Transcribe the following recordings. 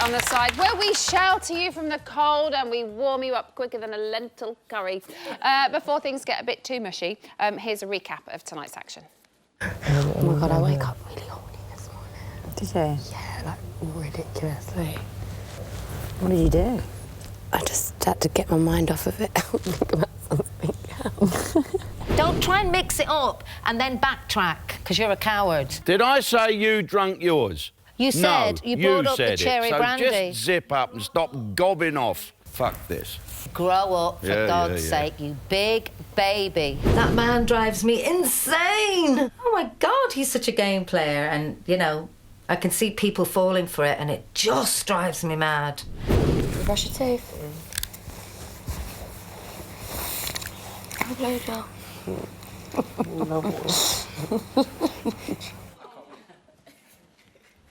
on the side, where we shelter you from the cold and we warm you up quicker than a lentil curry. Before things get a bit too mushy, here's a recap of tonight's action. Oh my God, I wake up really horny this morning. Did you? Yeah, like ridiculously. What did you do? I just had to get my mind off of it and think about something else. Don't try and mix it up and then backtrack, because you're a coward. Did I say you drunk yours? You said no, you brought up the said cherry it. So brandy. just zip up and stop gobbing off. Fuck this. Grow up, for God's sake, you big baby. That man drives me insane. Oh, my God, he's such a game player. And, you know, I can see people falling for it, and it just drives me mad. You brush your teeth. Have a blowjob.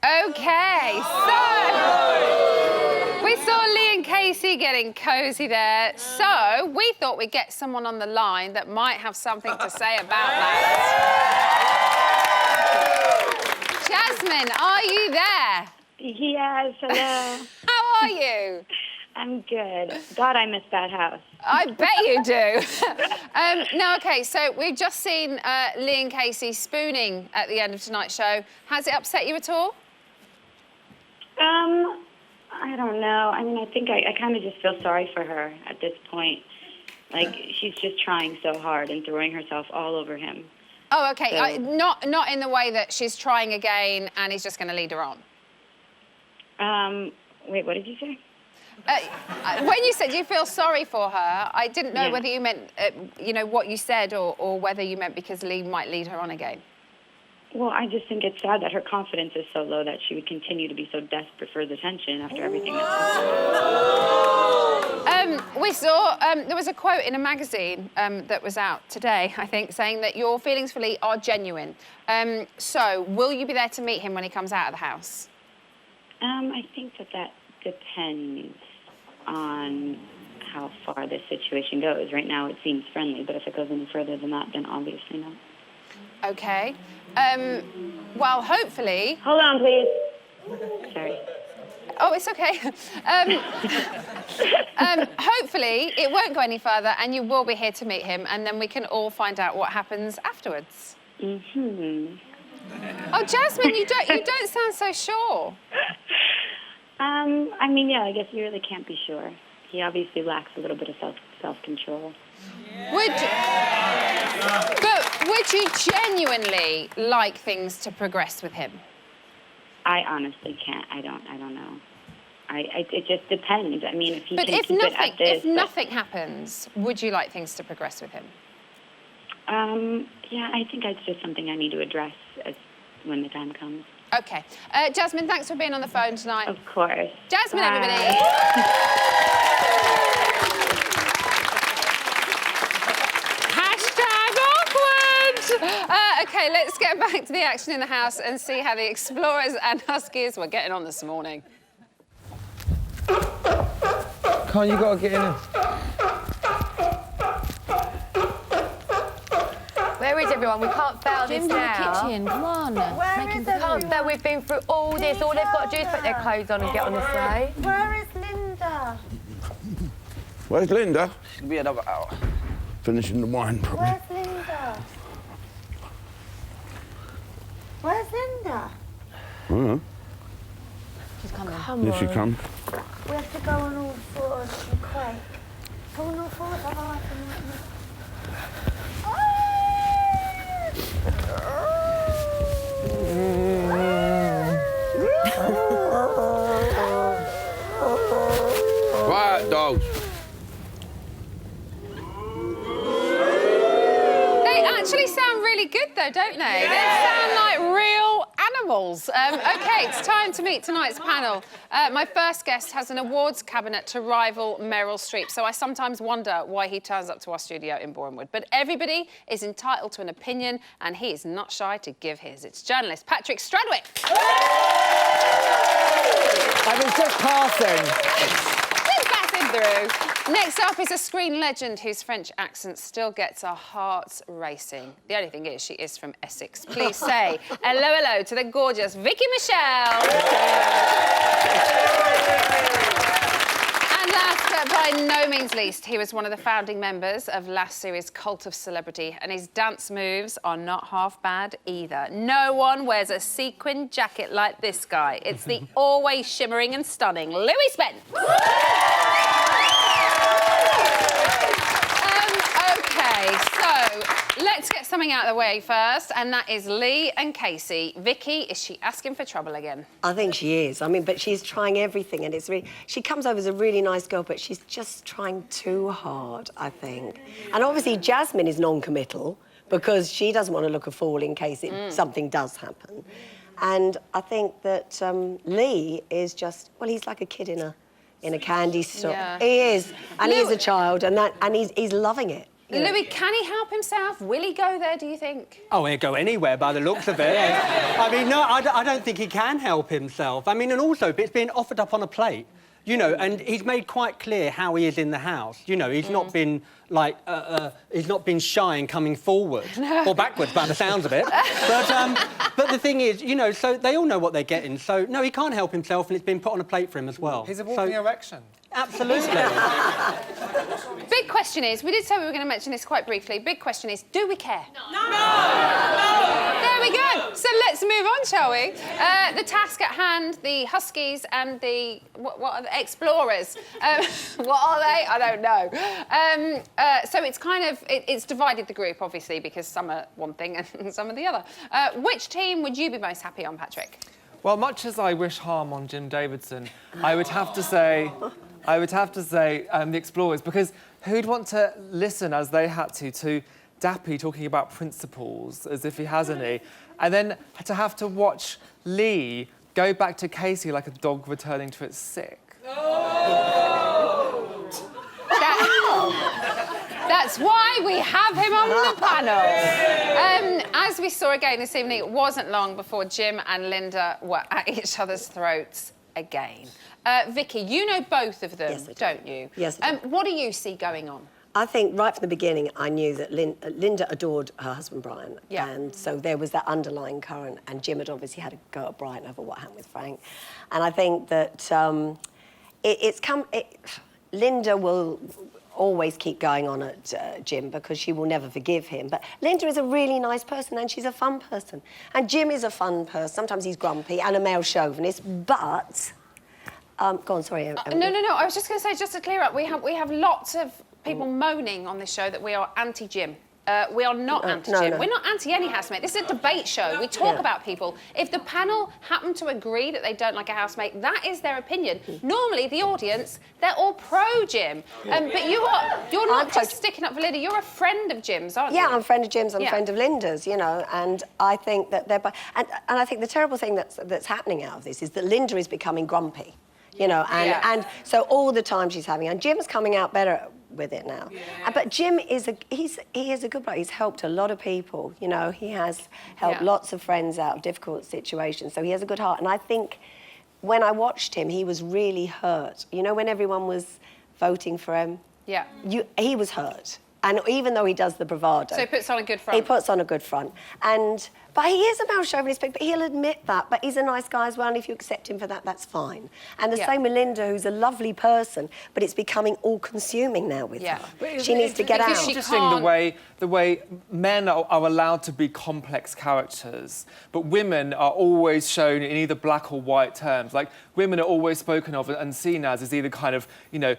OK, so we saw Lee and Casey getting cosy there, so we thought we'd get someone on the line that might have something to say about that. Jasmine, are you there? Yes, hello. How are you? I'm good. God, I miss that house. I bet you do. Now, OK, so we've just seen Lee and Casey spooning at the end of tonight's show. Has it upset you at all? I don't know. I mean, I think I kind of just feel sorry for her at this point. Like, she's just trying so hard and throwing herself all over him. Oh, OK. So... not in the way that she's trying again and he's just going to lead her on. Wait, what did you say? When you said you feel sorry for her, I didn't know whether you meant, you know, what you said or whether you meant because Lee might lead her on again. Well, I just think it's sad that her confidence is so low that she would continue to be so desperate for his attention after everything that's happened. We saw, there was a quote in a magazine that was out today, I think, saying that your feelings for Lee are genuine. So, will you be there to meet him when he comes out of the house? I think that depends on how far this situation goes. Right now, it seems friendly, but if it goes any further than that, then obviously not. OK. Well, hopefully... Hold on, please. Sorry. Oh, it's OK. Hopefully, it won't go any further and you will be here to meet him and then we can all find out what happens afterwards. Mm-hmm. Oh, Jasmine, you don't sound so sure. I mean, yeah, I guess you really can't be sure. He obviously lacks a little bit of self-control. But would you genuinely like things to progress with him? I honestly can't. I don't know. It just depends. I mean, if he can keep it at this... If nothing happens, would you like things to progress with him? Yeah, I think it's just something I need to address when the time comes. OK. Jasmine, thanks for being on the phone tonight. Of course. Jasmine, Bye. everybody. #awkward. OK, let's get back to the action in the house and see how the Explorers and Huskies were getting on this morning. Can't you gotta get in here? Where is everyone? We can't fail this now. In the kitchen, come on. Where is everyone? Fail. We've been through all this. All they've got to do is put their clothes on and get on the sleigh. Where is Linda? Where's Linda? She'll be another hour. Finishing the wine, probably. Where's Linda? Where's Linda? She's coming. Here she comes. We have to go on all fours and quake. Go on all fours, otherwise we might miss. Quiet, dogs. They actually sound really good, though, don't they? They sound like real animals. OK, it's time to meet tonight's panel. My first guest has an awards cabinet to rival Meryl Streep, so I sometimes wonder why he turns up to our studio in Bournemouth. But everybody is entitled to an opinion, and he is not shy to give his. It's journalist Patrick Stradwick. I was just passing. Just passing through. Next up is a screen legend whose French accent still gets our hearts racing. The only thing is, she is from Essex. Please say hello to the gorgeous Vicky Michelle. And last but by no means least, he was one of the founding members of last series' Cult of Celebrity, and his dance moves are not half bad either. No one wears a sequin jacket like this guy. It's the always shimmering and stunning Louis Spence. OK, so let's get something out of the way first, and that is Lee and Casey. Vicky, is she asking for trouble again? I think she is. I mean, but she's trying everything, and it's really... She comes over as a really nice girl, but she's just trying too hard, I think. And obviously, Jasmine is non-committal because she doesn't want to look a fool in case something does happen. And I think that Lee is just... Well, he's like a kid in a candy store. Yeah. He is, and he's a child, and he's loving it. Louis, can he help himself? Will he go there, do you think? Oh, he'll go anywhere by the looks of it. I mean, no, I don't think he can help himself. I mean, and also, it's being offered up on a plate, you know, and he's made quite clear how he is in the house. You know, he's not been, like, he's not been shy in coming forward. Or backwards, by the sounds of it. But the thing is, you know, so they all know what they're getting. So, no, he can't help himself, and it's been put on a plate for him as well. He's a walking erection. Absolutely. Big question is, we did say we were going to mention this quite briefly. Big question is, do we care? No. There we go. So let's move on, shall we? The task at hand, the Huskies and the... What are the Explorers? What are they? I don't know. So it's kind of... It's divided the group, obviously, because some are one thing and some are the other. Which team would you be most happy on, Patrick? Well, much as I wish harm on Jim Davidson, I would have to say the Explorers, because who'd want to listen, as they had to Dappy talking about principles as if he has any, and then to have to watch Lee go back to Casey like a dog returning to its sick. That's why we have him on the panel. As we saw again this evening, it wasn't long before Jim and Linda were at each other's throats again. Vicky, you know both of them, don't you? Yes, I do. What do you see going on? I think right from the beginning, I knew that Linda adored her husband, Brian. Yeah. And so there was that underlying current, and Jim had obviously had a go at Brian over what happened with Frank. And I think that Linda will always keep going on at Jim because she will never forgive him. But Linda is a really nice person, and she's a fun person. And Jim is a fun person. Sometimes he's grumpy and a male chauvinist, but... go on, sorry. No. I was just going to say, just to clear up, we have lots of people moaning on this show that we are anti-Jim. We are not anti-Jim. No. We're not anti any housemate. This is a debate show. We talk about people. If the panel happen to agree that they don't like a housemate, that is their opinion. Normally, the audience, they're all pro-Jim. But you're not just sticking up for Linda. You're a friend of Jim's, aren't you? Yeah, I'm a friend of Jim's. I'm a friend of Linda's, you know, and I think that they're... And I think the terrible thing that's happening out of this is that Linda is becoming grumpy, you know, and so all the time she's having... And Jim's coming out better with it now. But Jim is he is a good bloke. He's helped a lot of people, you know. He has helped lots of friends out of difficult situations, so he has a good heart. And I think when I watched him, he was really hurt. You know, when everyone was voting for him? Yeah. He was hurt. And even though he does the bravado... So he puts on a good front. He puts on a good front. But he is a male chauvinist, but he'll admit that. But he's a nice guy as well, and if you accept him for that, that's fine. And the same with Linda, who's a lovely person, but it's becoming all-consuming now with her. She needs to get out. It's interesting the way men are allowed to be complex characters, but women are always shown in either black or white terms. Like, women are always spoken of and seen as either kind of, you know,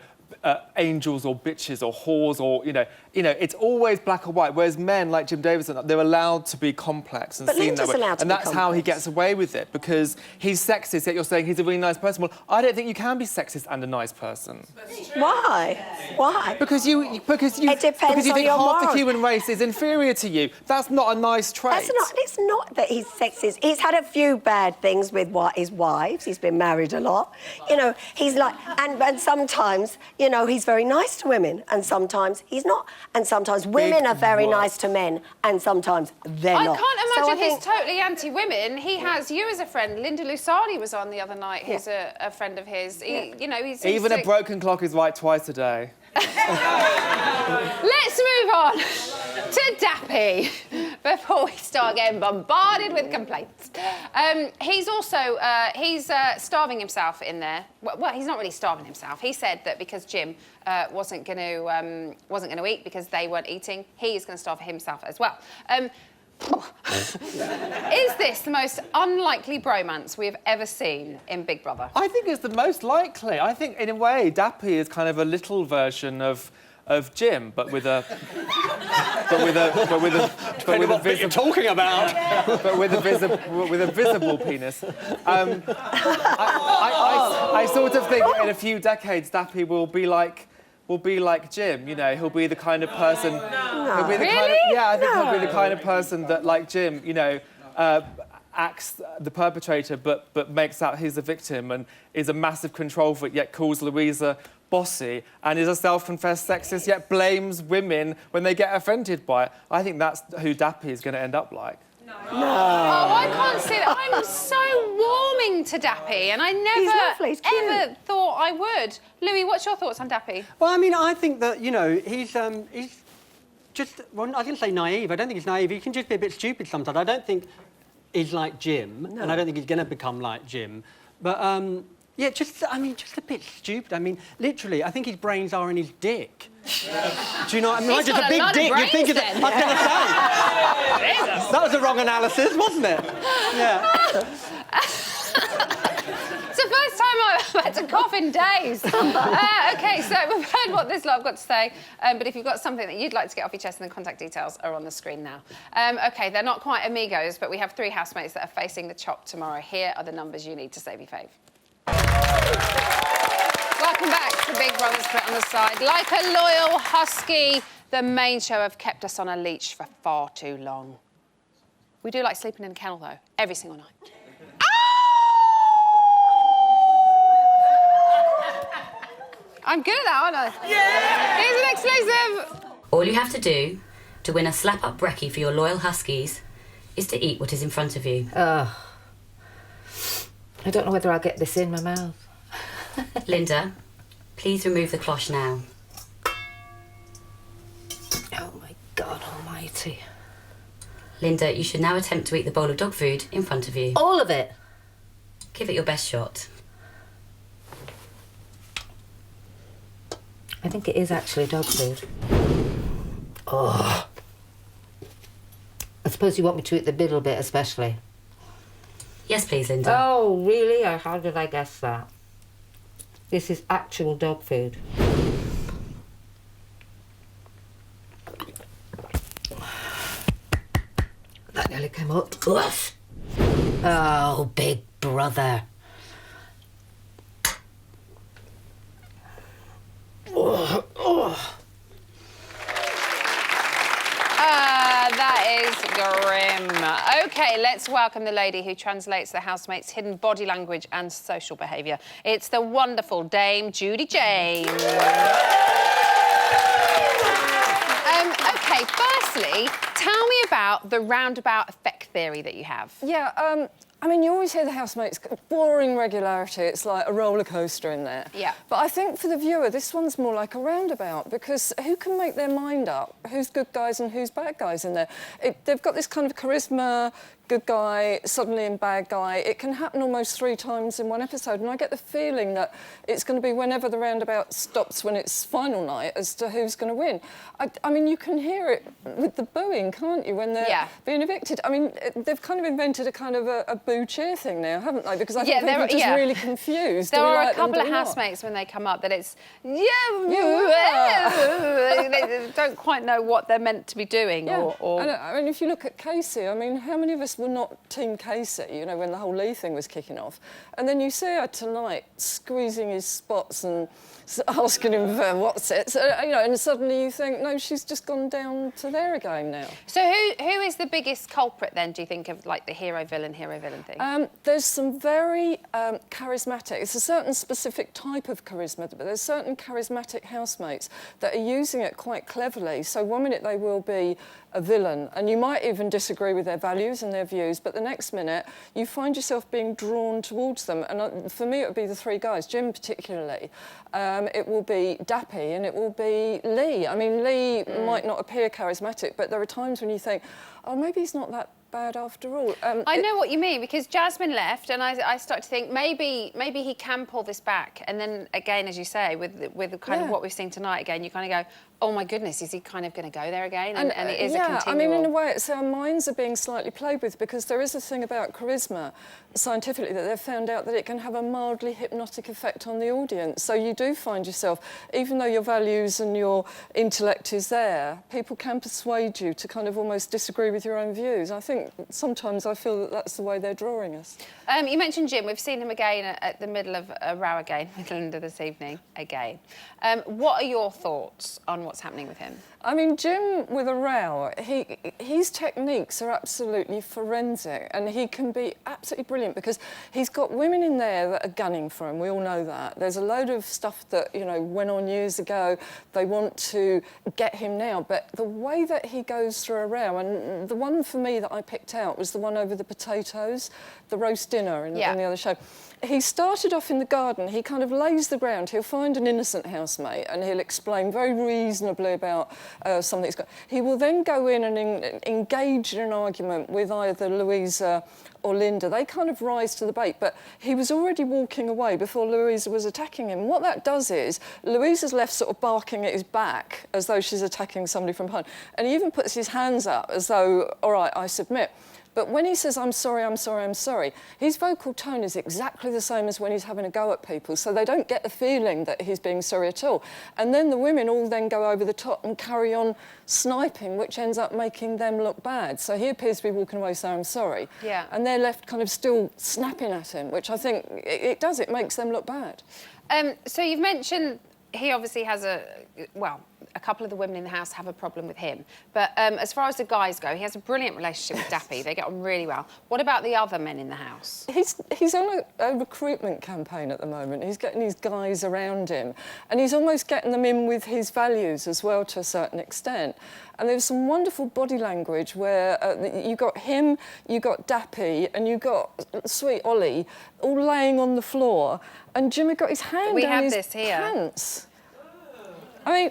angels or bitches or whores or, you know, it's always black or white, whereas men like Jim Davidson, they're allowed to be complex and seen that way. And that's how he gets away with it, because he's sexist, yet you're saying he's a really nice person. Well, I don't think you can be sexist and a nice person. Why? Why? Because you it depends on think your half moral. the human race is inferior to you. That's not a nice trait. It's not that he's sexist. He's had a few bad things with his wives. He's been married a lot. You know, he's like... And sometimes, you know, he's very nice to women, and sometimes he's not. And sometimes women are very nice to men, and sometimes they're not. I can't imagine he's totally anti-women. He has you as a friend. Linda Lusardi was on the other night, who's a friend of his. You know, he's... Even a broken clock is right twice a day. Let's move on to Dappy before we start getting bombarded with complaints. He's also starving himself in there. Well, he's not really starving himself. He said that because Jim wasn't going to eat because they weren't eating, he's going to starve himself as well. Is this the most unlikely bromance we have ever seen in Big Brother? I think it's the most likely. I think, in a way, Dappy is kind of a little version of Jim, but with a talking about. but with a visible penis. I sort of think in a few decades, Dappy will be like Jim. You know, he'll be the kind of person. He'll be the kind of, yeah, I think he'll be the kind of person that, like Jim, you know, acts the perpetrator, but makes out he's the victim and is a massive control freak, yet calls Louisa bossy, and is a self-confessed sexist, yet blames women when they get offended by it. I think that's who Dappy is going to end up like. No. Oh, I can't see that. I'm so warming to Dappy, and I never ever thought I would. Louis, what's your thoughts on Dappy? Well, I mean, I think that, you know, he's just... Well, I didn't say naive. I don't think he's naive. He can just be a bit stupid sometimes. I don't think he's like Jim, and I don't think he's going to become like Jim. But, yeah, just a bit stupid. I mean, literally, I think his brains are in his dick. Do you know what I mean? He's just got a big lot of dick. brains, You think then. I was going to say. That was the wrong analysis, wasn't it? Yeah. It's the first time I've had to cough in days. OK, so we've heard what this lot have got to say, but if you've got something that you'd like to get off your chest, then the contact details are on the screen now. OK, they're not quite amigos, but we have 3 housemates that are facing the chop tomorrow. Here are the numbers you need to save your fave. Welcome back to Big Brother's Put on the Side. Like a loyal husky, the main show have kept us on a leash for far too long. We do like sleeping in a kennel, though, every single night. I'm good at that, aren't I? Yeah! Here's an exclusive! All you have to do to win a slap-up brekkie for your loyal huskies is to eat what is in front of you. I don't know whether I'll get this in my mouth. Linda, please remove the cloche now. Oh, my God almighty. Linda, you should now attempt to eat the bowl of dog food in front of you. All of it? Give it your best shot. I think it is actually dog food. Oh. I suppose you want me to eat the middle bit especially. Yes, please, Linda. Oh, really? How did I guess that? This is actual dog food. That nearly came up. Oof. Oh, Big Brother. Oh, oh. That is grim. OK, let's welcome the lady who translates the housemates' hidden body language and social behaviour. It's the wonderful Dame Judy James. OK, firstly, tell me about the roundabout effect theory that you have. Yeah, I mean, you always hear the housemates, boring regularity, it's like a roller coaster in there. Yeah. But I think for the viewer, this one's more like a roundabout, because who can make their mind up who's good guys and who's bad guys in there? They've got this kind of charisma, good guy, suddenly in bad guy. It can happen almost 3 times in one episode, and I get the feeling that it's going to be whenever the roundabout stops when it's final night as to who's going to win. I mean, you can hear it with the booing, can't you, when they're being evicted? I mean, they've kind of invented a kind of a boo cheer thing now, haven't they? Because I think people are just really confused. There are a couple of housemates when they come up that it's... they don't quite know what they're meant to be doing. Yeah. Or... And, I mean, if you look at Casey, I mean, how many of us were not Team Casey, you know, when the whole Lee thing was kicking off? And then you see her tonight squeezing his spots and asking him for what's it, so, you know, and suddenly you think, no, she's just gone down to there again now. So who is the biggest culprit then, do you think, of, like, the hero-villain anything? There's some very charismatic, it's a certain specific type of charisma, but there's certain charismatic housemates that are using it quite cleverly. So one minute they will be a villain, and you might even disagree with their values and their views, but the next minute you find yourself being drawn towards them. And for me, it would be the three guys, Jim particularly. It will be Dappy, and it will be Lee. I mean, Lee might not appear charismatic, but there are times when you think, oh, maybe he's not that bad after all. I know what you mean, because Jasmine left, and I start to think maybe he can pull this back. And then again, as you say, with kind of what we've seen tonight again, you kind of go, oh my goodness, is he kind of going to go there again? And it is a continual... I mean, in a way, it's our minds are being slightly played with, because there is a thing about charisma, scientifically, that they've found out that it can have a mildly hypnotic effect on the audience. So you do find yourself, even though your values and your intellect is there, people can persuade you to kind of almost disagree with your own views. I think sometimes I feel that that's the way they're drawing us. You mentioned Jim. We've seen him again at the middle of a row again with Linda this evening, again. What are your thoughts on what's happening with him? I mean, Jim, with a row, his techniques are absolutely forensic, and he can be absolutely brilliant because he's got women in there that are gunning for him. We all know that. There's a load of stuff that, you know, went on years ago. They want to get him now, but the way that he goes through a row, and the one for me that I picked out was the one over the potatoes, the roast dinner in the other show. He started off in the garden. He kind of lays the ground. He'll find an innocent housemate and he'll explain very reasonably about something he's got. He will then go in and engage in an argument with either Louisa or Linda. They kind of rise to the bait, but he was already walking away before Louisa was attacking him. What that does is, Louisa's left sort of barking at his back as though she's attacking somebody from behind, and he even puts his hands up as though, all right, I submit. But when he says, I'm sorry, I'm sorry, I'm sorry, his vocal tone is exactly the same as when he's having a go at people, so they don't get the feeling that he's being sorry at all. And then the women all then go over the top and carry on sniping, which ends up making them look bad. So he appears to be walking away saying, I'm sorry. Yeah. And they're left kind of still snapping at him, which I think it does, it makes them look bad. So you've mentioned he obviously has a couple of the women in the house have a problem with him. But as far as the guys go, he has a brilliant relationship with Dappy. They get on really well. What about the other men in the house? He's on a recruitment campaign at the moment. He's getting these guys around him, and he's almost getting them in with his values as well, to a certain extent. And there's some wonderful body language where you got him, you got Dappy, and you got sweet Ollie all laying on the floor, and Jimmy got his hand down his pants. I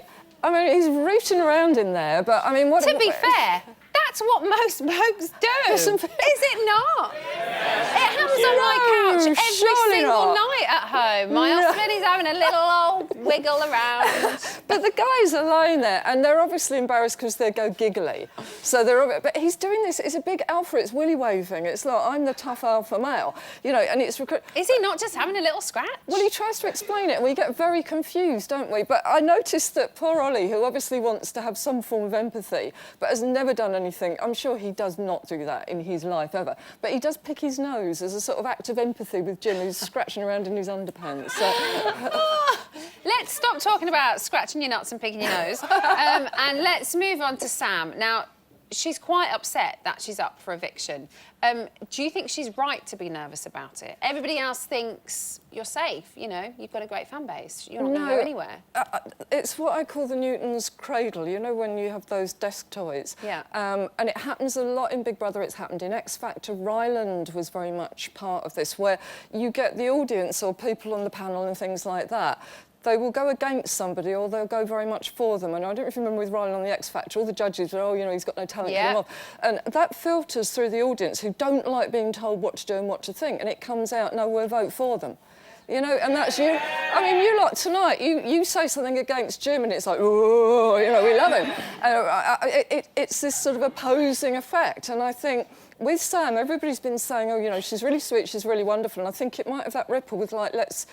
mean, he's rooting around in there, but I mean, what... To be fair, that's what most blokes do. Is it not? It happens on my couch every single night at home. My husband is having a little old wiggle around. But the guys are lying there, and they're obviously embarrassed because they go giggly. So but he's doing this. It's a big alpha. It's willy waving. It's like, I'm the tough alpha male, you know. And it's Is he not just having a little scratch? Well, he tries to explain it. We get very confused, don't we? But I noticed that poor Ollie, who obviously wants to have some form of empathy, but has never done anything. I'm sure he does not do that in his life ever. But he does pick his nose as a sort of act of empathy with Jim, who's scratching around in his underpants. Let's stop talking about scratching your nuts and picking your nose, and let's move on to Sam. Now, she's quite upset that she's up for eviction. Do you think she's right to be nervous about it? Everybody else thinks you're safe, you know, you've got a great fan base, you're not going to go anywhere. It's what I call the Newton's cradle, you know, when you have those desk toys. Yeah. And it happens a lot in Big Brother, it's happened in X Factor. Ryland was very much part of this, where you get the audience or people on the panel and things like that. They will go against somebody or they'll go very much for them. And I don't know if you remember with Ryland on the X Factor, all the judges were, oh, you know, he's got no talent, get him off. And that filters through the audience who don't like being told what to do and what to think. And it comes out, no, we'll vote for them. You know, and that's you. I mean, you lot tonight, you say something against Jim and it's like, oh, you know, we love him. It's this sort of opposing effect. And I think with Sam, everybody's been saying, oh, you know, she's really sweet, she's really wonderful. And I think it might have that ripple with, like, let's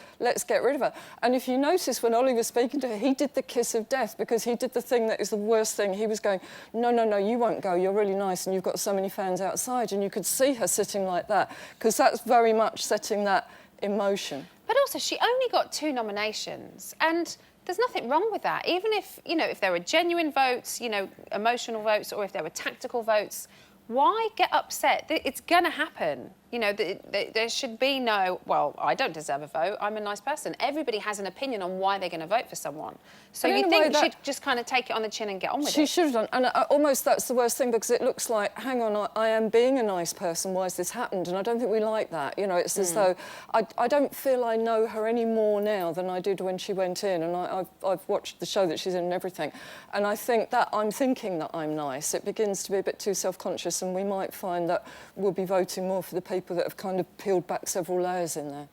get rid of her. And if you notice, when Ollie was speaking to her, he did the kiss of death because he did the thing that is the worst thing. He was going, no, no, no, you won't go. You're really nice and you've got so many fans outside. And you could see her sitting like that because that's very much setting that in motion. But also, she only got 2 nominations, and there's nothing wrong with that. Even if, you know, if there were genuine votes, you know, emotional votes, or if there were tactical votes, why get upset? It's going to happen. You know, there should be no, well, I don't deserve a vote, I'm a nice person. Everybody has an opinion on why they're going to vote for someone. So you think she'd just kind of take it on the chin and get on with it? She should have done, and almost that's the worst thing, because it looks like, hang on, I am being a nice person, why has this happened? And I don't think we like that. You know, it's as though, I don't feel I know her any more now than I did when she went in, and I've watched the show that she's in and everything, and I think that I'm thinking that I'm nice. It begins to be a bit too self-conscious, and we might find that we'll be voting more for the people that have kind of peeled back several layers in there.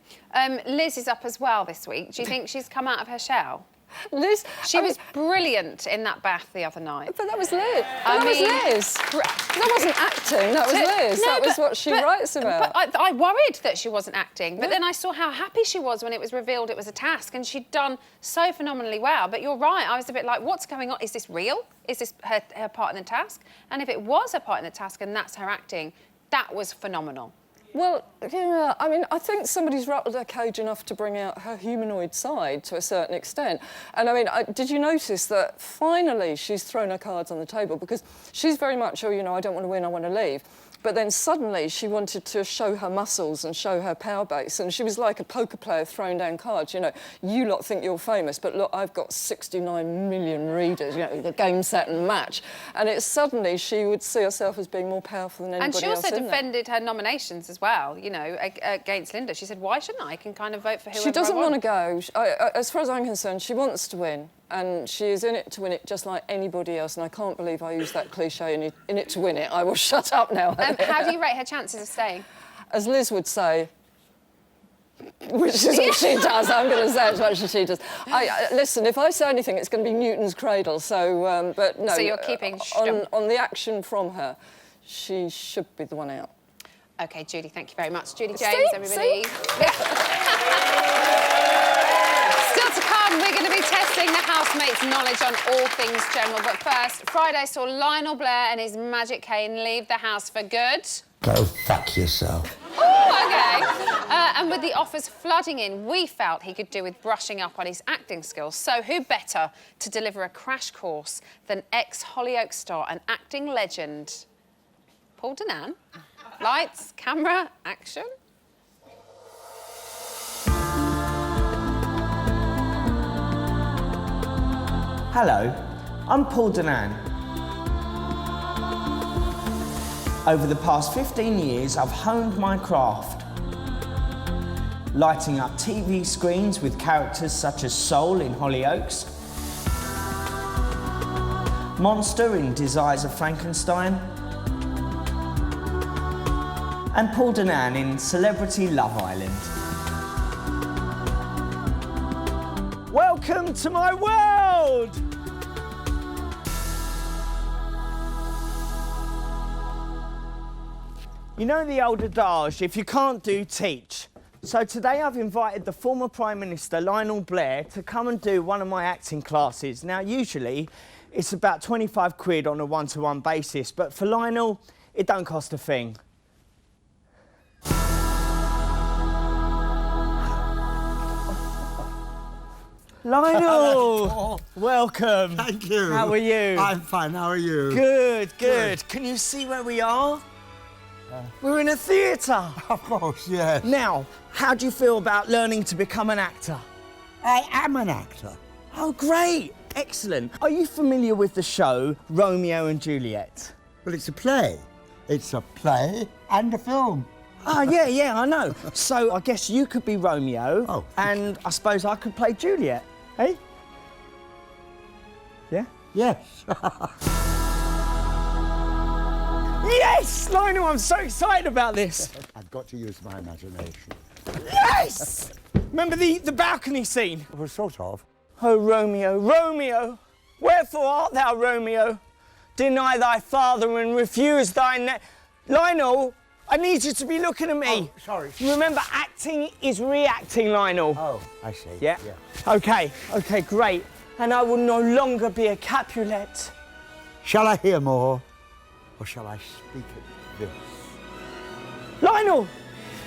Liz is up as well this week. Do you think she's come out of her shell? Liz... She was brilliant in that bath the other night. But that was Liz. That was Liz. That wasn't acting, that was Liz. No, that was what she writes about. But I worried that she wasn't acting, but then I saw how happy she was when it was revealed it was a task, and she'd done so phenomenally well. But you're right, I was a bit like, what's going on? Is this real? Is this her part in the task? And if it was her part in the task and that's her acting, that was phenomenal. Well, yeah, I mean, I think somebody's rattled her cage enough to bring out her humanoid side to a certain extent. And I mean, did you notice that finally she's thrown her cards on the table? Because she's very much, oh, you know, I don't want to win, I want to leave. But then suddenly she wanted to show her muscles and show her power base. And she was like a poker player throwing down cards. You know, you lot think you're famous, but look, I've got 69 million readers, you know, the game, set and match. And it's suddenly she would see herself as being more powerful than anybody else. And she also defended her nominations as well, you know, against Linda. She said, why shouldn't I can kind of vote for whoever She doesn't I want to go. As far as I'm concerned, she wants to win. And she is in it to win it just like anybody else. And I can't believe I used that cliche, in it to win it. I will shut up now. How do you rate her chances of staying? As Liz would say, which is what she does, I'm going to say as much as she does. Listen, if I say anything, it's going to be Newton's cradle. So, but no. So you're keeping on the action from her, she should be the one out. OK, Judy, thank you very much. Judy James, everybody. Still to come, we're going to be testing the housemates' knowledge on all things general. But first, Friday saw Lionel Blair and his magic cane leave the house for good. Go fuck yourself. Oh, OK. And with the offers flooding in, we felt he could do with brushing up on his acting skills. So who better to deliver a crash course than ex-Hollyoaks star and acting legend, Paul Danan? Lights, camera, action. Hello, I'm Paul Danan. Over the past 15 years, I've honed my craft, lighting up TV screens with characters such as Soul in Hollyoaks, Monster in Desires of Frankenstein, and Paul Danan in Celebrity Love Island. Welcome to my world! You know the old adage, if you can't do, teach. So today I've invited the former Prime Minister, Lionel Blair, to come and do one of my acting classes. Now, usually it's about 25 quid on a one-to-one basis, but for Lionel, it don't cost a thing. Lionel! Welcome. Thank you. How are you? I'm fine, how are you? Good, good. Can you see where we are? We're in a theatre. Of course, yes. Now, how do you feel about learning to become an actor? I am an actor. Oh, great. Excellent. Are you familiar with the show Romeo and Juliet? Well, it's a play. It's a play and a film. Ah, yeah, I know. So I guess you could be Romeo. Oh. And I suppose I could play Juliet, eh? Yeah? Yes. Yes! Lionel, I'm so excited about this. I've got to use my imagination. Yes! Remember the balcony scene? Well, sort of. Oh, Romeo, Romeo, wherefore art thou, Romeo? Deny thy father and refuse thy Lionel, I need you to be looking at me. Oh, sorry. Remember, acting is reacting, Lionel. Oh, I see. Yeah? OK, great. And I will no longer be a Capulet. Shall I hear more? Or shall I speak at this? Lionel,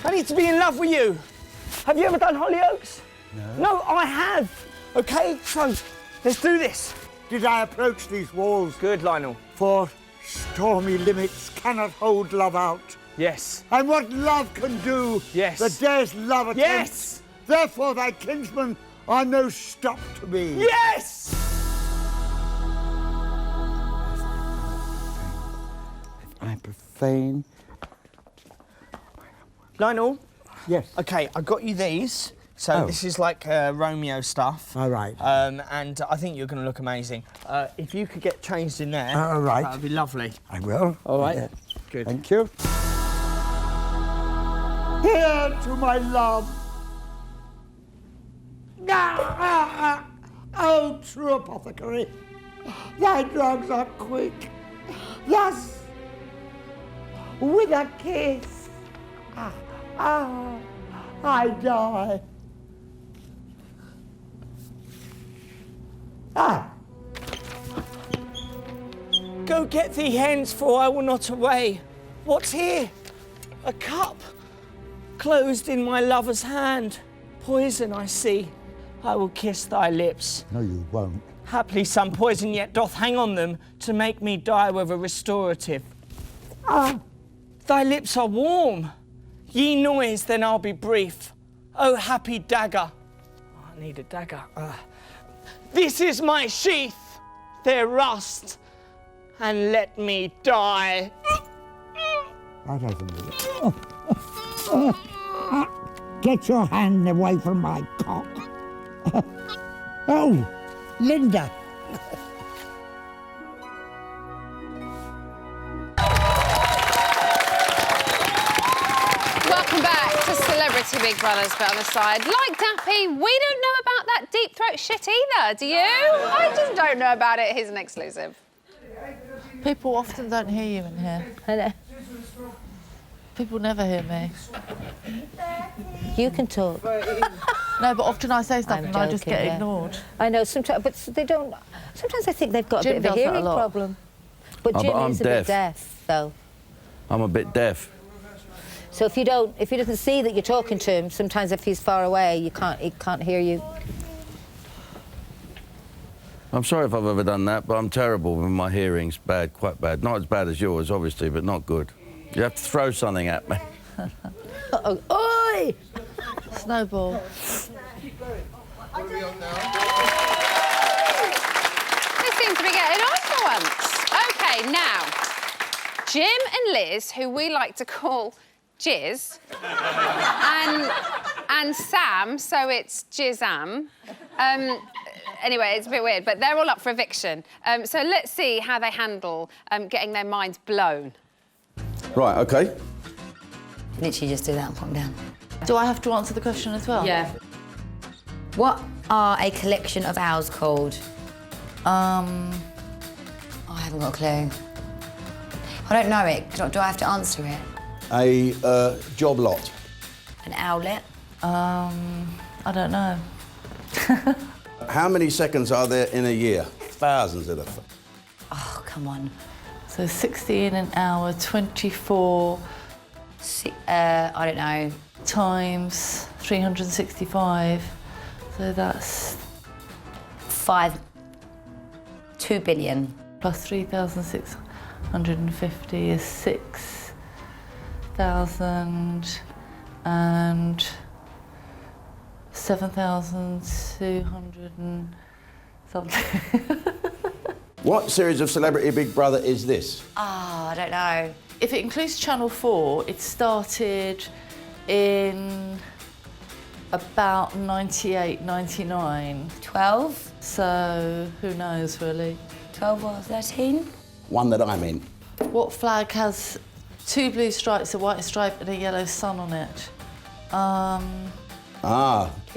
I need to be in love with you. Have you ever done Hollyoaks? No. No, I have. OK, so let's do this. Did I approach these walls? Good, Lionel. For stormy limits cannot hold love out. Yes. And what love can do, Yes. the dares love attempts. Yes. Therefore thy kinsmen are no stop to me. Yes! I profane. Lionel? Yes. Okay, I got you these. So Oh. this is like Romeo stuff. All right. And I think you're going to look amazing. If you could get changed in there, all right. that would be lovely. I will. All right. Yeah. Good. Thank you. Here to my love. Oh, true apothecary, thy drugs are quick. Thus, with a kiss, I die. Go get thee hence, for I will not away. What's here? A cup, closed in my lover's hand. Poison I see. I will kiss thy lips. No, you won't. Haply some poison yet doth hang on them to make me die with a restorative. Thy lips are warm. Ye noise, then I'll be brief. Oh, happy dagger. I need a dagger. This is my sheath, their rust, and let me die. That hasn't been it. Get your hand away from my cock. Oh, Linda. Welcome back to Celebrity Big Brothers, but on the side. Like Dappy, we don't know about that deep throat shit either, do you? I just don't know about it. Here's an exclusive. People often don't hear you in here. Hello. People never hear me. You can talk. No, but often I say stuff and I just get yeah. ignored. I know, sometimes, but they don't. Sometimes I think they've got Jim a bit of a does that a hearing lot. problem. But Oh, Jim but I'm is a deaf. bit deaf, though. I'm a bit deaf. So if he doesn't see that you're talking to him, sometimes if he's far away, he can't hear you. I'm sorry if I've ever done that, but I'm terrible with my hearing's bad, quite bad. Not as bad as yours, obviously, but not good. You have to throw something at me. Uh-oh. Oi! Snowball. They seem to be getting on for once. OK, now, Jim and Liz, who we like to call Jizz, and Sam, so it's Jizzam. Anyway, it's a bit weird, but they're all up for eviction. So let's see how they handle getting their minds blown. Right, OK. Literally just do that and put them down. Do I have to answer the question as well? Yeah. What are a collection of owls called? I haven't got a clue. I don't know it. Do I have to answer it? A job lot. An owlet? I don't know. How many seconds are there in a year? Thousands of them. Oh, come on. So 60 in an hour, 24... I don't know. Times 365. So that's... 2 billion. Plus 3,650 is 6,000 and 7,200 and something. What series of Celebrity Big Brother is this? I don't know. If it includes Channel 4, it started in about 98, 99. 12? So, who knows, really? 12 or 13? One that I'm in. What flag has 2 blue stripes, a white stripe and a yellow sun on it? 2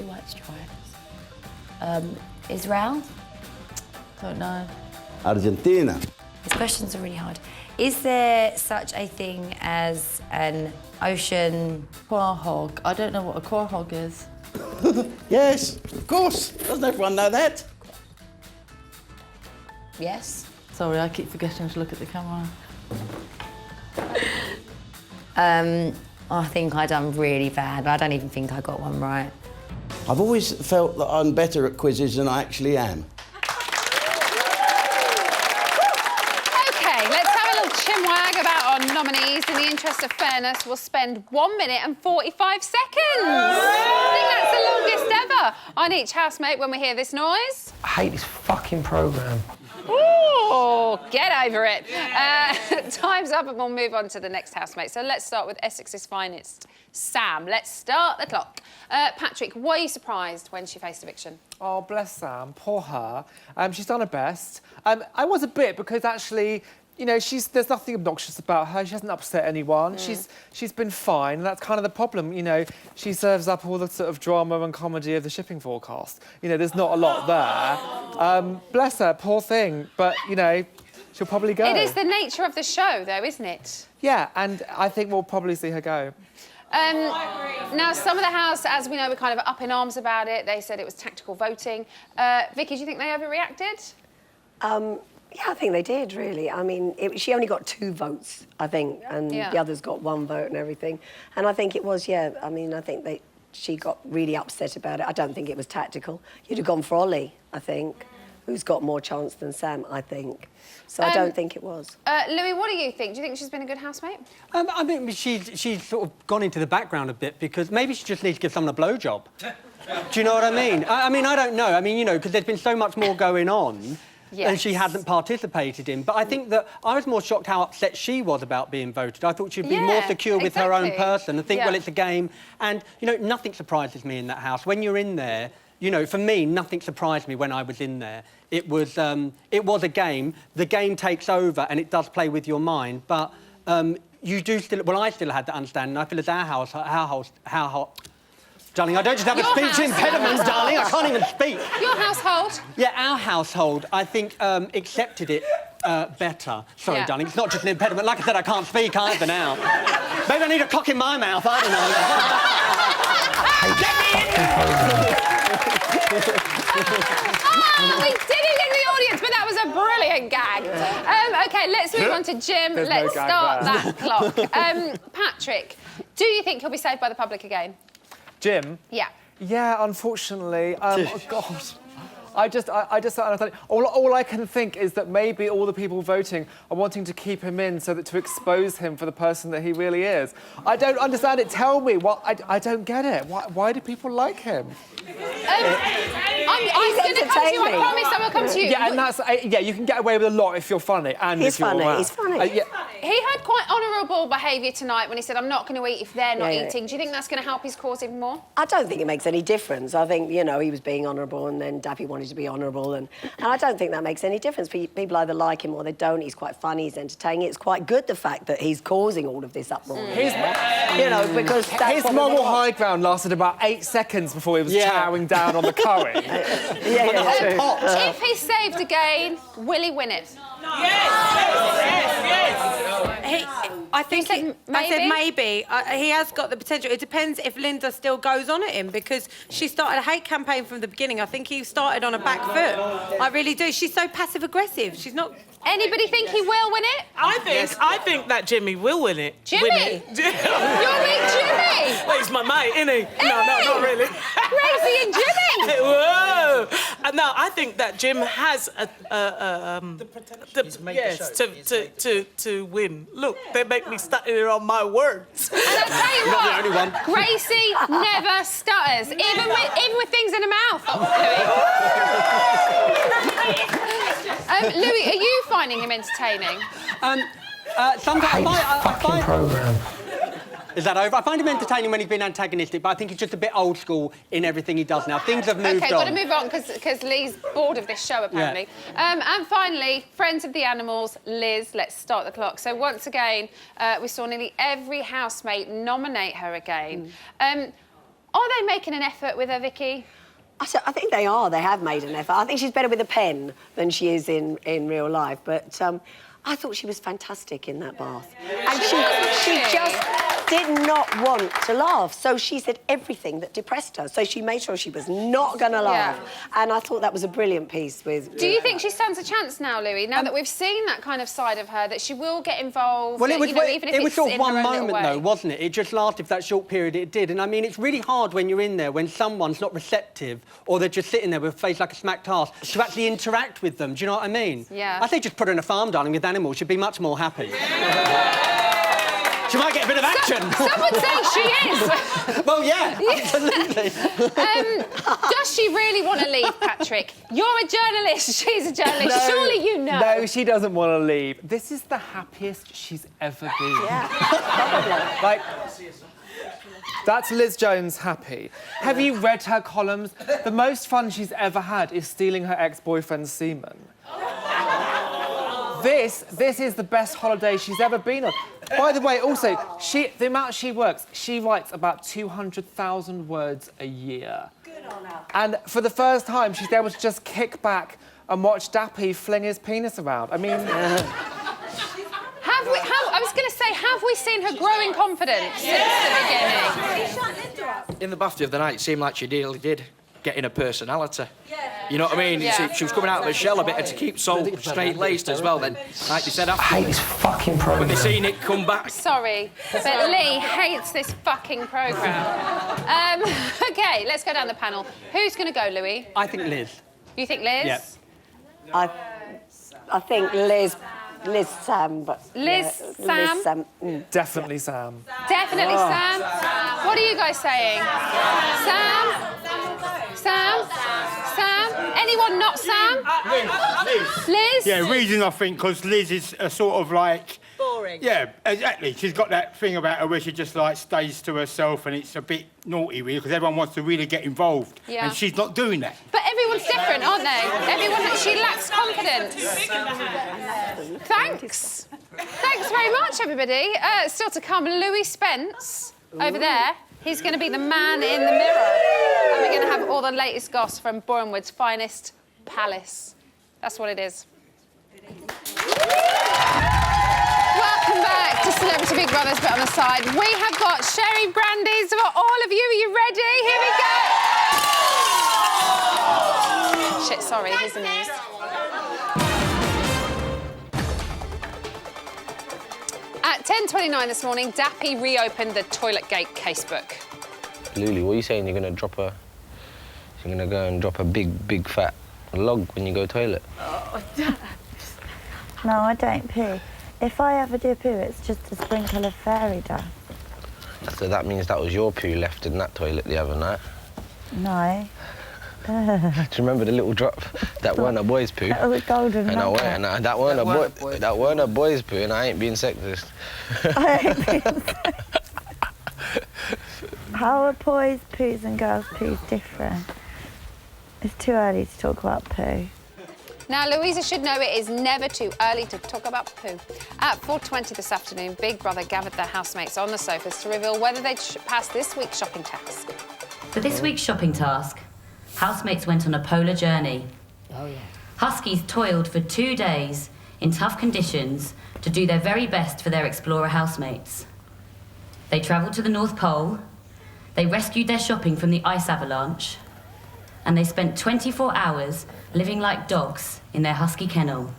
white stripes. Israel? Don't know. Argentina. These questions are really hard. Is there such a thing as an ocean... Quahog. I don't know what a quahog is. Yes, of course. Doesn't everyone know that? Yes. Sorry, I keep forgetting to look at the camera. I think I done really bad, but I don't even think I got one right. I've always felt that I'm better at quizzes than I actually am. OK, let's have a little chinwag about our nominees in the intro. interest of fairness, we'll spend 1 minute and 45 seconds. I think that's the longest ever on each housemate when we hear this noise. I hate this fucking programme. Ooh, get over it. Time's up and we'll move on to the next housemate. So let's start with Essex's finest, Sam. Let's start the clock. Patrick, were you surprised when she faced eviction? Oh, bless Sam, poor her. She's done her best. I was a bit because actually, you know, there's nothing obnoxious about her. She hasn't upset anyone. She's been fine, and that's kind of the problem. You know, she serves up all the sort of drama and comedy of the shipping forecast. You know, there's not a lot there. Bless her, poor thing. But you know, she'll probably go. It is the nature of the show, though, isn't it? Yeah, and I think we'll probably see her go. Now, some of the House, as we know, were kind of up in arms about it. They said it was tactical voting. Vicky, do you think they overreacted? Yeah, I think they did, really. I mean, she only got 2 votes, I think, and the others got 1 vote and everything. And I think it was, I mean, I think she got really upset about it. I don't think it was tactical. You'd have gone for Ollie, I think, who's got more chance than Sam, I think. So I don't think it was. Louis, what do you think? Do you think she's been a good housemate? I think she's sort of gone into the background a bit because maybe she just needs to give someone a blowjob. Do you know what I mean? I mean, I don't know. I mean, you know, because there's been so much more going on. Yes. And she hasn't participated in. But I think that I was more shocked how upset she was about being voted. I thought she'd be more secure with her own person and think, well, it's a game. And, you know, nothing surprises me in that house. When you're in there, you know, for me, nothing surprised me when I was in there. It was a game. The game takes over and it does play with your mind. But you do still... Well, I still had that understanding. I feel as our house... Darling, I don't just have a speech impediment, darling. I can't even speak. Your household? Yeah, our household, I think, accepted it better. Sorry, darling, it's not just an impediment. Like I said, I can't speak either now. Maybe I need a cock in my mouth, I don't know. We did it in the audience, but that was a brilliant gag. OK, let's move on to Jim. Let's start that clock. Patrick, do you think he'll be saved by the public again? Jim? Yeah. Yeah, unfortunately. Oh, God. I just all I can think is that maybe all the people voting are wanting to keep him in so that to expose him for the person that he really is. I don't understand it. Tell me. I don't get it. Why do people like him? I'm going to come to you. I promise I will come to you. Yeah, and that's... you can get away with a lot if you're funny and he's if you're funny. around. He's funny. He had quite honourable behaviour tonight when he said, I'm not going to eat if they're not eating. Do you think that's going to help his cause even more? I don't think it makes any difference. I think, you know, he was being honourable and then Daffy wanted to be honourable and I don't think that makes any difference. People either like him or they don't. He's quite funny, he's entertaining. It's quite good, the fact that he's causing all of this uproar. You know, because his moral high ground lasted about 8 seconds before he was chowing down on the curry. If he's saved again, will he win it? Yes. I think I said maybe. He has got the potential. It depends if Linda still goes on at him because she started a hate campaign from the beginning. I think he started on a back foot. I really do. She's so passive-aggressive. She's not... Anybody think he will win it? I think that Jimmy will win it. Jimmy? You're with Jimmy? Well, he's my mate, isn't he? No, not really. Crazy and Jimmy! Whoa! No, I think that Jim has to win. Look, they make me stutter here on my words. And I'll tell you what, not the only one. Gracie never stutters, even with things in her mouth. Louis, are you finding him entertaining? Sometimes I find... programme. Is that over? I find him entertaining when he's been antagonistic, but I think he's just a bit old school in everything he does now. Things have moved on. OK, got to move on, because Lee's bored of this show, apparently. Yeah. And finally, Friends of the Animals, Liz, let's start the clock. So once again, we saw nearly every housemate nominate her again. Are they making an effort with her, Vicky? I think they are. They have made an effort. I think she's better with a pen than she is in real life. But I thought she was fantastic in that bath. And she just did not want to laugh. So she said everything that depressed her. So she made sure she was not going to laugh. Yeah. And I thought that was a brilliant piece with... Do you think she stands a chance now, Louis, now that we've seen that kind of side of her, that she will get involved? Well, it was, even if it was sort of one moment, way? though, wasn't it? It just lasted for that short period it did. And, I mean, it's really hard when you're in there, when someone's not receptive or they're just sitting there with a face like a smacked arse, to actually interact with them. Do you know what I mean? Yeah. I say just put her in a farm, darling, with animals. She'd be much more happy. She might get a bit of action. Some would say she is. Well, yeah, absolutely. Does she really want to leave, Patrick? You're a journalist, she's a journalist. Surely you know. No, she doesn't want to leave. This is the happiest she's ever been. Yeah, probably. Like, that's Liz Jones happy. Have you read her columns? The most fun she's ever had is stealing her ex-boyfriend's semen. This is the best holiday she's ever been on. By the way, also, the amount she works, she writes about 200,000 words a year. Good on her. And for the first time, she's able to just kick back and watch Dappy fling his penis around. I mean... I was going to say, have we seen her growing confidence since the beginning? In the bath the other night, it seemed like she really did get in her personality. You know what I mean? Yeah. She was coming out of her shell a bit, and to keep so straight-laced as well, then, like they said after... I hate this fucking programme. When they seen it come back... Sorry, but Lee hates this fucking programme. OK, let's go down the panel. Who's going to go, Louis? I think Liz. You think Liz? Yep. I think Liz, Sam, but... Liz, yeah, Sam? Liz, Sam. Definitely Sam. Definitely Sam. What are you guys saying? Sam? Sam? Sam? Anyone not Sam? Liz? Yeah, reason I think because Liz is a sort of like... Boring. Yeah, exactly. She's got that thing about her where she just like stays to herself and it's a bit naughty really because everyone wants to really get involved. Yeah. And she's not doing that. But everyone's different, aren't they? She lacks confidence. Thanks. Thanks very much, everybody. Still to come, Louis Spence over there. He's going to be the man in the mirror. And we're going to have all the latest goss from Bournemouth's finest palace. That's what it is. Welcome back to Celebrity Big Brother's Bit on the Side. We have got Sherry Brandies for all of you. Are you ready? Here we go. Shit, sorry, here's the news. At 10:29 this morning, Dappy reopened the Toiletgate casebook. Lulu, what are you saying? You're gonna go and drop a big fat log when you go toilet? Oh, no, I don't poo. If I ever do poo, it's just a sprinkle of fairy dust. So that means that was your poo left in that toilet the other night? No. Do you remember the little drop? That weren't a boy's poo. That was a golden nugget. And that weren't a boy's poo, and I ain't being sexist. How are boys' poos and girls' poos different? It's too early to talk about poo. Now, Louisa should know it is never too early to talk about poo. At 4:20 this afternoon, Big Brother gathered their housemates on the sofas to reveal whether they'd pass this week's shopping task. For this week's shopping task, housemates went on a polar journey. Oh, yeah. Huskies toiled for 2 days in tough conditions to do their very best for their explorer housemates. They travelled to the North Pole, they rescued their shopping from the ice avalanche, and they spent 24 hours living like dogs in their husky kennel.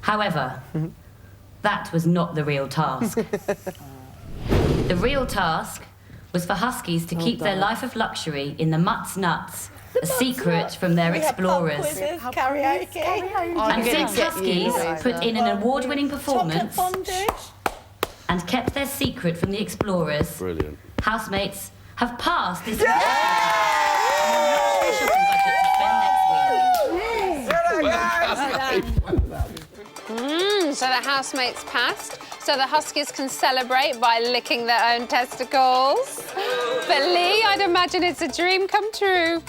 However, that was not the real task. The real task was for huskies to keep their life of luxury in the Mutt's Nuts, a secret from their explorers. Karaoke. And since huskies put in an award-winning performance and kept their secret from the explorers, Brilliant. housemates have passed this So the housemates passed. So the Huskies can celebrate by licking their own testicles. For Lee, I'd imagine it's a dream come true.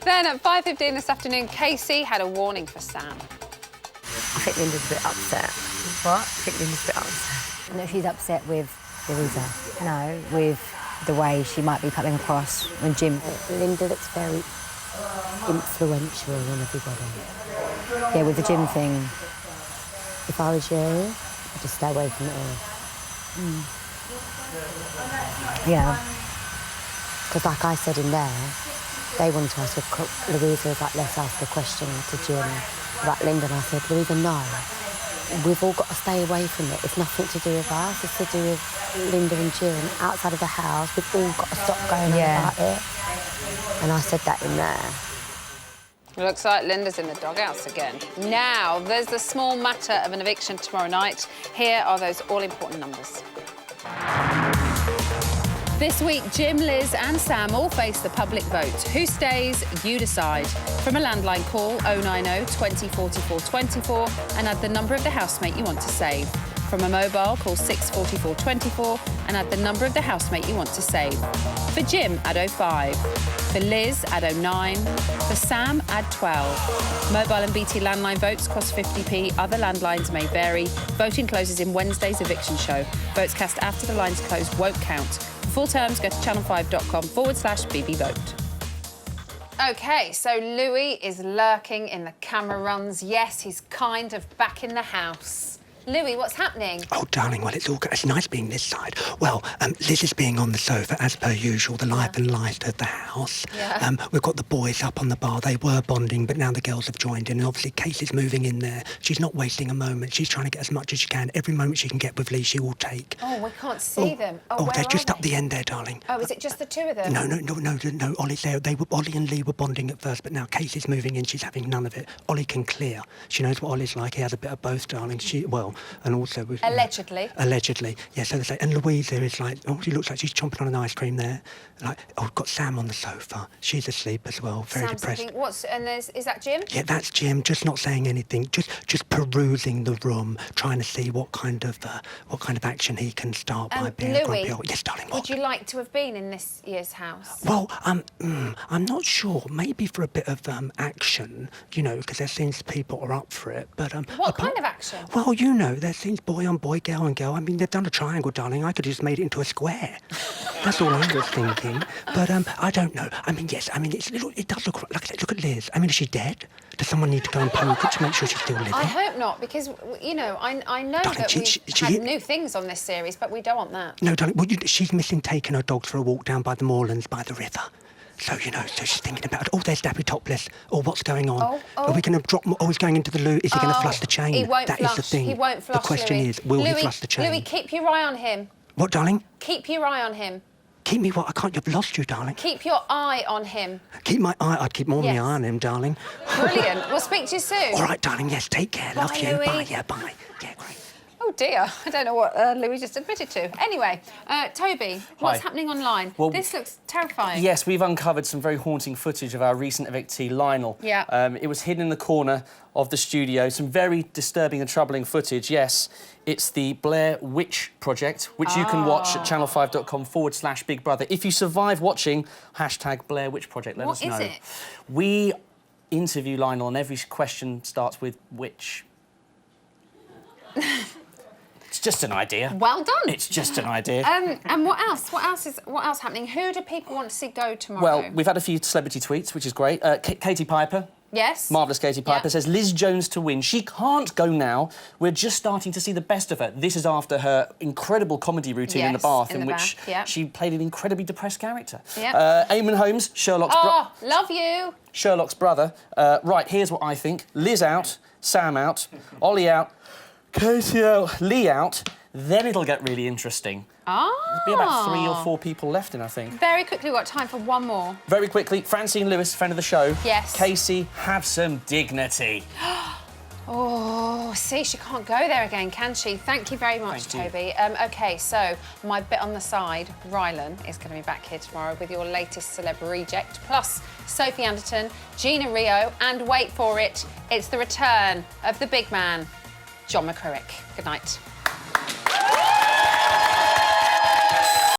Then at 5:15 this afternoon, Casey had a warning for Sam. I think Linda's a bit upset. What? I think Linda's a bit upset. No, she's upset with Louisa. No, with the way she might be coming across when Jim... Linda looks very influential on everybody. Yeah, with the Jim thing. If I was you, I'd just stay away from it all. Yeah. Because like I said in there, they wanted to ask Louisa was like, let's ask a question to Jim about Linda. And I said, Louisa, no. We've all got to stay away from it. It's nothing to do with us. It's to do with Linda and Jim outside of the house. We've all got to stop going on about it. And I said that in there. Looks like Linda's in the doghouse again. Now, there's the small matter of an eviction tomorrow night. Here are those all-important numbers. This week, Jim, Liz and Sam all face the public vote. Who stays? You decide. From a landline call, 090 20 44 24 and add the number of the housemate you want to save. From a mobile, call 644 24 and add the number of the housemate you want to save. For Jim, add 05. For Liz, add 09. For Sam, add 12. Mobile and BT landline votes cost 50p. Other landlines may vary. Voting closes in Wednesday's eviction show. Votes cast after the lines close won't count. For full terms, go to channel5.com/BBVote. OK, so Louis is lurking in the camera runs. Yes, he's kind of back in the house. Louis, what's happening? Oh, darling, well, it's nice being this side. Well, Liz is being on the sofa, as per usual, the life and light of the house. Yeah. We've got the boys up on the bar. They were bonding, but now the girls have joined in, and obviously Casey's moving in there. She's not wasting a moment. She's trying to get as much as she can. Every moment she can get with Lee, she will take. Oh, we can't see them. Oh, they're just up the end there, darling. Oh, is it just the two of them? No, Ollie's there. Ollie and Lee were bonding at first, but now Casey's moving in. She's having none of it. Ollie can clear. She knows what Ollie's like. He has a bit of both, darling. And also... Allegedly. Allegedly, yeah, so they say. And Louise there is like, she looks like she's chomping on an ice cream there. Like, we've got Sam on the sofa. She's asleep as well, very Sam's depressed. thinking, is that Jim? Yeah, that's Jim, just not saying anything, just perusing the room, trying to see what kind of action he can start by being Louis, a grumpy old... Yes, darling, what? Would you like to have been in this year's house? Well, I'm not sure. Maybe for a bit of action, because there seems people are up for it. But what kind of action? Well, there seems boy on boy, girl on girl. I mean, they've done a triangle, darling. I could have just made it into a square. That's all I was thinking. But I don't know. I mean, yes. I mean, it does look like I said. Look at Liz. I mean, is she dead? Does someone need to go and poke her to make sure she's still living? I hope not, because I know darling, that we've had new things on this series, but we don't want that. No, darling. Well, she's missing taking her dogs for a walk down by the moorlands by the river. So, so she's thinking about it. Oh, there's Dappy topless. Oh, what's going on? Are we going to drop... Oh, he's going into the loo. Is he going to flush the chain? He won't That flush. is the thing. He won't flush, The question Louis. is, will he flush the chain? Louis, keep your eye on him. What, darling? Keep your eye on him. Keep me what? I can't... You've lost you, darling. Keep your eye on him. Keep my eye... I'd keep more of my eye on him, darling. Brilliant. We'll speak to you soon. All right, darling. Yes, take care. Bye, Love you. Louis. Bye. Yeah, bye. Yeah, great. Oh, dear. I don't know what Louis just admitted to. Anyway, Toby, what's happening online? Well, this looks terrifying. Yes, we've uncovered some very haunting footage of our recent evictee, Lionel. Yeah. It was hidden in the corner of the studio. Some very disturbing and troubling footage. Yes, it's the Blair Witch Project, which you can watch at channel5.com/Big Brother. If you survive watching, #Blair Witch Project, let us know. What is it? We interview Lionel and every question starts with witch. It's just an idea. Well done. It's just an idea. And what else? What else happening? Who do people want to see go tomorrow? Well, we've had a few celebrity tweets, which is great. Katie Piper. Yes. Marvellous Katie Piper says, Liz Jones to win. She can't go now. We're just starting to see the best of her. This is after her incredible comedy routine in the bath, in which she played an incredibly depressed character. Yep. Eamon Holmes, Sherlock's love you. Sherlock's brother. Right, here's what I think. Liz out, Sam out, Ollie out, Katie out, Lee out. Then it'll get really interesting. There'll be about 3 or 4 people left in, I think. Very quickly, we've got time for one more. Very quickly, Francine Lewis, friend of the show. Yes. Casey, have some dignity. Oh, see, she can't go there again, can she? Thank you very much, Toby. OK, so my bit on the side, Rylan, is going to be back here tomorrow with your latest celeb reject, plus Sophie Anderton, Gina Rio, and wait for it, it's the return of the big man, John McCurrick. Good night.